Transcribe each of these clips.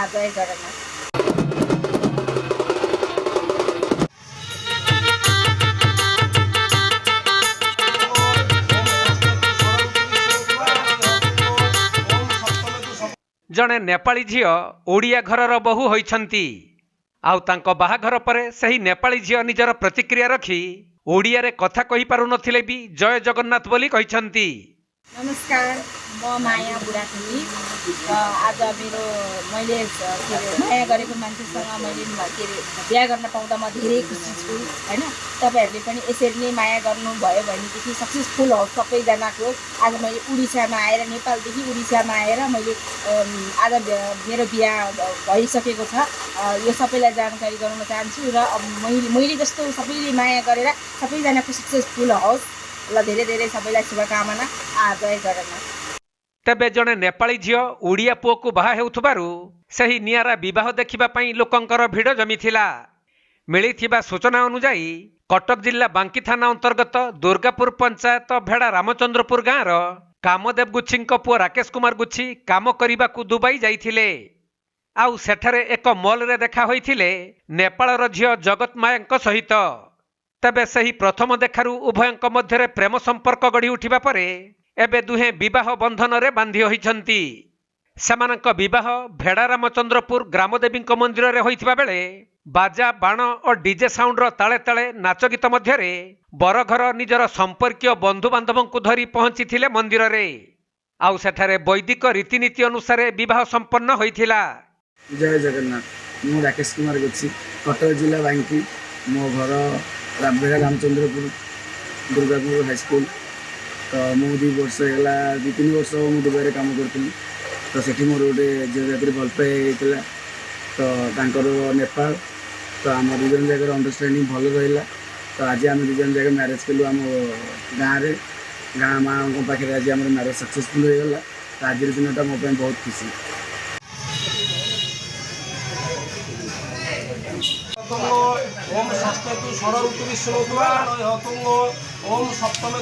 जय जगन्नाथ। जड़े नेपाली झील ओडिया घरर बहु होइछंती आउ तांको बाहाघर परे सही नेपाली झील निजर प्रतिक्रिया रखी ओडिया रे कथा कहि पारु नथिले भी जय जगन्नाथ बोली कहिछंती। नमस्कार, म माया बुढाथली। आज मेरो मैले माया गरेको मान्छेसँग मैले बिहा गर्न पाउँदा म धेरै खुसी छु हैन। तपाईहरुले पनि यसरी नै माया गर्नुभयो भनेदेखि सक्सेसफुल होस् सबैजनाको। आज मैले उडिसामा आएर नेपालदेखि उडिसामा आएर मैले आज मेरो बिहा भइसकेको छ। यो सबैलाई जानकारी गराउन चाहन्छु र मैले जस्तो सबैले माया गरेर सबैजनाको सक्सेसफुल होस्। ल धेरै धेरै सबैलाई शुभकामना। जय जगन्नाथ। तेबे जड़े नेपाली झील ओडिया पुओ को बाहा हेउथबारु सही नियारा विवाह देखिबा पई लोकंकर भिड़ जमीथिला। मिलिथिबा सूचना अनुसार कटक जिला बांकी थाना अंतर्गत दुर्गापुर पंचायत भेड़ा रामचंद्रपुर गाँवर कामदेव गुच्छी पुओ राकेश कुमार गुच्छी काम करने दुबई जाइथिले। आउ सेठारे एक मॉल रे देखा होइथिले नेपालर झील जगत माया सहित। तेबे सही प्रथम देखारू उभयंक मध्यरे प्रेम संपर्क गढ़ी उठिबा परे एबे दुहे विवाह बंधन रे बांधी होइछंती। सेमानक विवाह भेड़ा रामचंद्रपुर ग्रामदेवी मंदिर रे होइथिबा बेले बाजा बाण और डीजे साउंड रो ताले ताले नाच गीत मध्यरे बरघर निजर संपर्कीय बंधु बांधवों को धरी पहुंची थिले मंदिर रे। आउ सेठारे वैदिक रीतिनीति अनुसार विवाह संपन्न होइथिला। जय जगन्नाथ। मु राकेश कुमार गुच्छी, कटक जिला बांकी। मो घर भेड़ा रामचंद्रपुर दुर्गापुर हाईस्कूल। तो मु 2 वर्ष है 2-3 वर्ष मु दुबई काम करी। तो सेठी मोर गोटे झील जाति भल पाई तो नेपाल। तो आम 2 जन जाकर अंडरस्टैंडिंग भल रहा। तो आज आम 2 जन जाकर मैरेज कलु आम गाँव गाँ माँ पाखे। आज आम मैरेज सक्सेसफुल होगा। तो आज दिनटा मो बहुत खुशी। ओम षष्ठे षड़ ऋतु विष्णुवा हतुंग ओम सप्तमे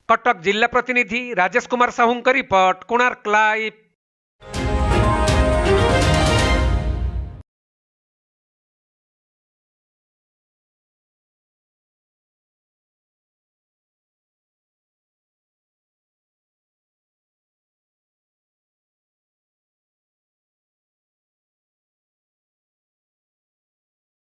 कटक जिला प्रतिनिधि राजेश कुमार साहू रिपोर्ट, कोणार्क लाइव।